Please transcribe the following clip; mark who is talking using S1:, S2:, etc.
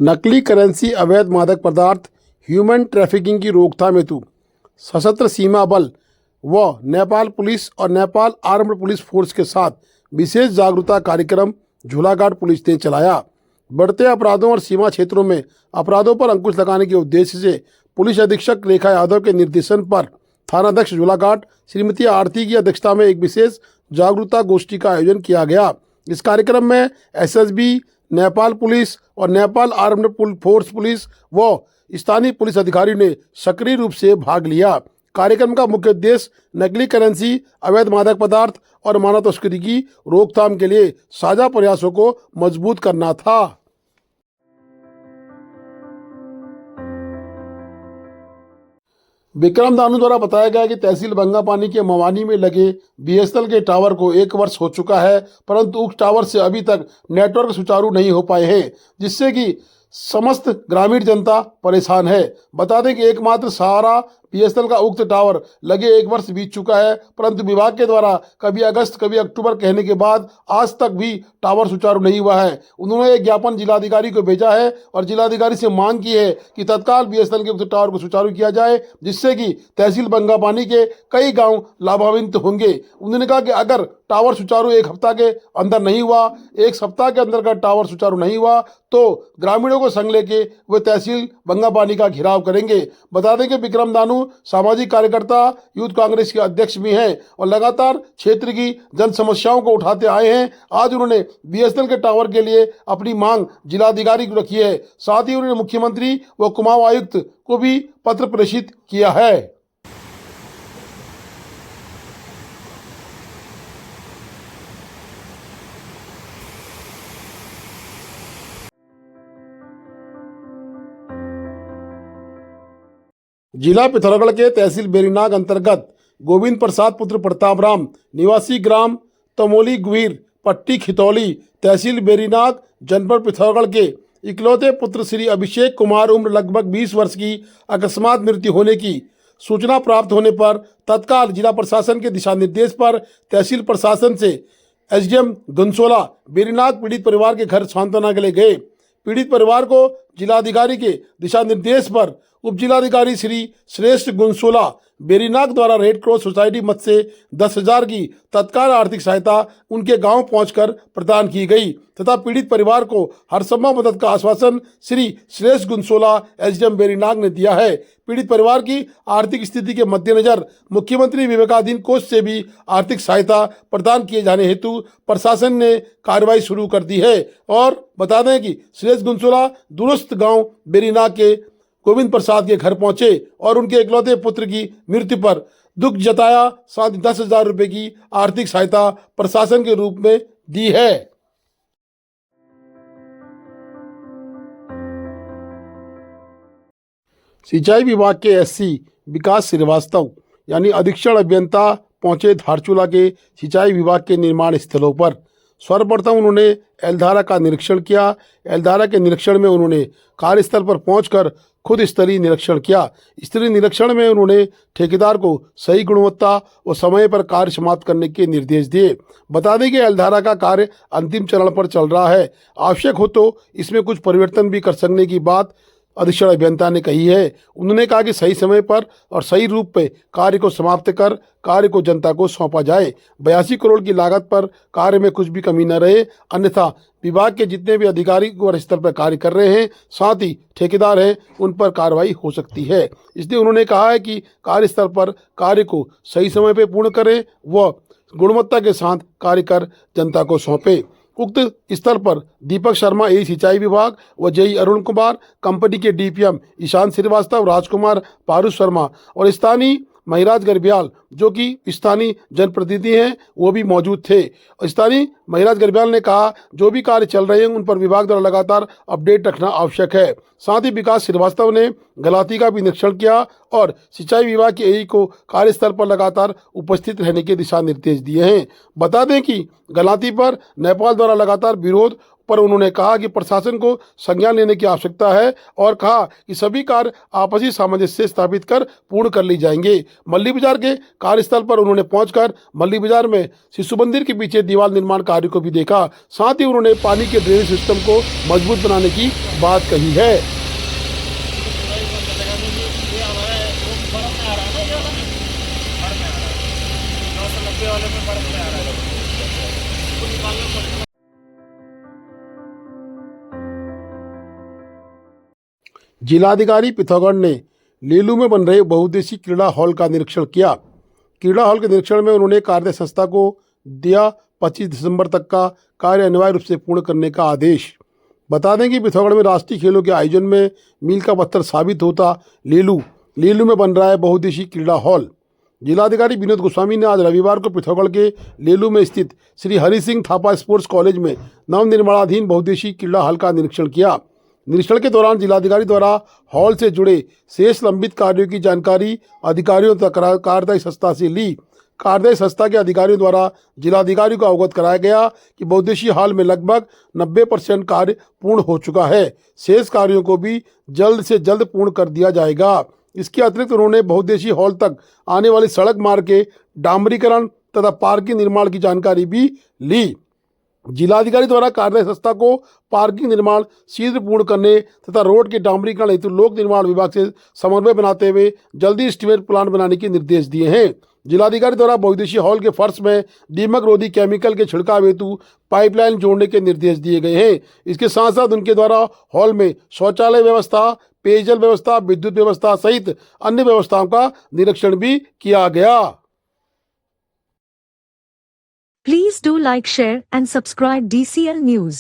S1: नकली करेंसी, अवैध मादक पदार्थ, ह्यूमन ट्रैफिकिंग की रोकथाम हेतु सशस्त्र सीमा बल व नेपाल पुलिस और नेपाल आर्म्ड पुलिस फोर्स के साथ विशेष जागरूकता कार्यक्रम झूलाघाट पुलिस ने चलाया। बढ़ते अपराधों और सीमा क्षेत्रों में अपराधों पर अंकुश लगाने के उद्देश्य से पुलिस अधीक्षक रेखा यादव के निर्देशन पर थानाध्यक्ष झूलाघाट श्रीमती आरती की अध्यक्षता में एक विशेष जागरूकता गोष्ठी का आयोजन किया गया। इस कार्यक्रम में एसएसबी, नेपाल पुलिस और नेपाल आर्म्ड फोर्स पुलिस व स्थानीय पुलिस अधिकारियों ने सक्रिय रूप से भाग लिया। कार्यक्रम का मुख्य उद्देश्य नकली करेंसी, अवैध मादक पदार्थ और मानव तस्करी की रोकथाम के लिए साझा प्रयासों को मजबूत करना था। विक्रम दानू द्वारा बताया गया कि तहसील बंगापानी के मवानी में लगे बीएसएनएल के टावर को 1 वर्ष हो चुका है, परंतु उस टावर से अभी तक नेटवर्क सुचारू नहीं हो पाए हैं, जिससे कि समस्त ग्रामीण जनता परेशान है। बता दें कि एकमात्र सहारा बीएसएनएल का उक्त टावर लगे 1 वर्ष बीत चुका है, परंतु विभाग के द्वारा कभी अगस्त कभी अक्टूबर कहने के बाद आज तक भी टावर सुचारू नहीं हुआ है। उन्होंने एक ज्ञापन जिलाधिकारी को भेजा है और जिलाधिकारी से मांग की है कि तत्काल बीएसएनएल के उक्त टावर को सुचारू किया जाए, जिससे कि तहसील बंगापानी के कई गाँव लाभान्वित होंगे। उन्होंने कहा कि अगर टावर सुचारू 1 हफ्ता के अंदर नहीं हुआ, 1 सप्ताह के अंदर का टावर सुचारू नहीं हुआ तो ग्रामीणों को संग लेके वे तहसील बंगापानी का घेराव करेंगे। बता दें कि विक्रम दानू सामाजिक कार्यकर्ता, यूथ कांग्रेस के अध्यक्ष भी हैं और लगातार क्षेत्र की जन समस्याओं को उठाते आए हैं। आज उन्होंने बीएसएनएल के टावर के लिए अपनी मांग जिलाधिकारी को रखी है। साथ ही उन्होंने मुख्यमंत्री व कुमाऊं आयुक्त को भी पत्र प्रेषित किया है। जिला पिथौरागढ़ के तहसील बेरीनाग अंतर्गत गोविंद प्रसाद पुत्र प्रताप राम निवासी ग्राम तमोली गुहीर पट्टी खितौली तहसील बेरीनाग जनपद पिथौरागढ़ के इकलौते पुत्र श्री अभिषेक कुमार उम्र लगभग 20 वर्ष की अकस्मात मृत्यु होने की सूचना प्राप्त होने पर तत्काल जिला प्रशासन के दिशा निर्देश पर तहसील प्रशासन से एसडीएम घनसोला बेरीनाग पीड़ित परिवार के घर सांत्वना के लिए गए। पीड़ित परिवार को जिलाधिकारी के दिशा निर्देश पर उप जिलाधिकारी श्री श्रेष्ठ गुनसोला बेरीनाग द्वारा रेड क्रॉस सोसाइटी मद से 10,000 की तत्काल आर्थिक सहायता उनके गांव पहुंचकर प्रदान की गई तथा पीड़ित परिवार को हर संभव मदद का आश्वासन श्री श्रेष्ठ गुनसोला एसडीएम बेरीनाग ने दिया है। पीड़ित परिवार की आर्थिक स्थिति के मद्देनजर मुख्यमंत्री विवेकाधीन कोष से भी आर्थिक सहायता प्रदान किए जाने हेतु प्रशासन ने कार्रवाई शुरू कर दी है। और बता दें कि श्रेष्ठ गुनसोला दूरस्थ गाँव बेरीनाग के गोविंद प्रसाद के घर पहुंचे और उनके इकलौते पुत्र की मृत्यु पर दुख जताया। साथ ही 10,000 रुपए की आर्थिक सहायता प्रशासन के रूप में दी है। सिंचाई विभाग के एससी विकास श्रीवास्तव यानी अधीक्षण अभियंता पहुंचे धारचूला के सिंचाई विभाग के निर्माण स्थलों पर। सर्वप्रथम उन्होंने एल्धारा का निरीक्षण किया। एल्धारा के निरीक्षण में उन्होंने कार्यस्थल पर पहुंचकर खुद स्तरीय निरीक्षण किया। स्तरीय निरीक्षण में उन्होंने ठेकेदार को सही गुणवत्ता और समय पर कार्य समाप्त करने के निर्देश दिए। बता दें कि एल्धारा का कार्य अंतिम चरण पर चल रहा है। आवश्यक हो तो इसमें कुछ परिवर्तन भी कर सकने की बात अधीक्षण अभियंता ने कही है। उन्होंने कहा कि सही समय पर और सही रूप में कार्य को समाप्त कर कार्य को जनता को सौंपा जाए। 82 करोड़ की लागत पर कार्य में कुछ भी कमी न रहे, अन्यथा विभाग के जितने भी अधिकारी वरिष्ठ स्तर पर कार्य कर रहे हैं, साथ ही ठेकेदार हैं, उन पर कार्रवाई हो सकती है। इसलिए उन्होंने कहा है कि कार्यस्थल पर कार्य को सही समय पर पूर्ण करें व गुणवत्ता के साथ कार्य कर जनता को सौंपे। उक्त स्थल पर दीपक शर्मा ए सिंचाई विभाग व जेई अरुण कुमार, कंपनी के डीपीएम ईशान श्रीवास्तव, राजकुमार पारू शर्मा और स्थानीय महिराज गर्ब्याल जो कि स्थानीय जनप्रतिनिधि हैं वो भी मौजूद थे। स्थानीय महिराज गर्ब्याल ने कहा जो भी कार्य चल रहे हैं उन पर विभाग द्वारा लगातार अपडेट रखना आवश्यक है। साथ ही विकास श्रीवास्तव ने गलाती का भी निरीक्षण किया और सिंचाई विभाग के एई को कार्यस्थल पर लगातार उपस्थित रहने के दिशा निर्देश दिए हैं। बता दें कि गलाती पर नेपाल द्वारा लगातार विरोध पर उन्होंने कहा कि प्रशासन को संज्ञान लेने की आवश्यकता है और कहा कि सभी कार्य आपसी सामंजस्य स्थापित कर पूर्ण कर ली जाएंगे। मल्ली बाजार के कार्यस्थल पर उन्होंने पहुंचकर मल्ली बाजार में शिशु मंदिर के पीछे दीवार निर्माण कार्य को भी देखा। साथ ही उन्होंने पानी के ड्रेनेज सिस्टम को मजबूत बनाने की बात कही है। जिलाधिकारी पिथौरागढ़ ने लेलू में बन रहे बहुउद्देशीय क्रीड़ा हॉल का निरीक्षण किया। क्रीड़ा हॉल के निरीक्षण में उन्होंने कार्य संस्था को दिया 25 दिसंबर तक का कार्य अनिवार्य रूप से पूर्ण करने का आदेश। बता दें कि पिथौरागढ़ में राष्ट्रीय खेलों के आयोजन में मील का पत्थर साबित होता लेलू में बन रहा है बहुउद्देशीय क्रीड़ा हॉल। जिलाधिकारी विनोद गोस्वामी ने आज रविवार को पिथौरागढ़ के लेलू में स्थित श्री हरि सिंह थापा स्पोर्ट्स कॉलेज में नवनिर्माणाधीन बहुउद्देशीय क्रीड़ा हॉल का निरीक्षण किया। निरीक्षण के दौरान जिलाधिकारी द्वारा हॉल से जुड़े शेष लंबित कार्यों की जानकारी अधिकारियों तक कार्यदायी संस्था से ली। कार्यदायी संस्था के अधिकारियों द्वारा जिलाधिकारी को अवगत कराया गया कि बहुउद्देशीय हॉल में लगभग 90% कार्य पूर्ण हो चुका है। शेष कार्यों को भी जल्द से जल्द पूर्ण कर दिया जाएगा। इसके अतिरिक्त उन्होंने बहुउद्देशीय हॉल तक आने वाली सड़क मार्ग के डामरीकरण तथा पार्किंग निर्माण की जानकारी भी ली। जिलाधिकारी द्वारा कार्यदायी संस्था को पार्किंग निर्माण शीघ्र पूर्ण करने तथा रोड के डामरीकरण हेतु लोक निर्माण विभाग से समन्वय बनाते हुए जल्दी एस्टीमेट प्लान बनाने के निर्देश दिए हैं। जिलाधिकारी द्वारा बहुउद्देशीय हॉल के फर्श में दीमक रोधी केमिकल के छिड़काव हेतु पाइपलाइन जोड़ने के निर्देश दिए गए हैं। इसके साथ साथ उनके द्वारा हॉल में शौचालय व्यवस्था, पेयजल व्यवस्था, विद्युत व्यवस्था सहित अन्य व्यवस्थाओं का निरीक्षण भी किया गया।
S2: Please do like, share and subscribe DCL News.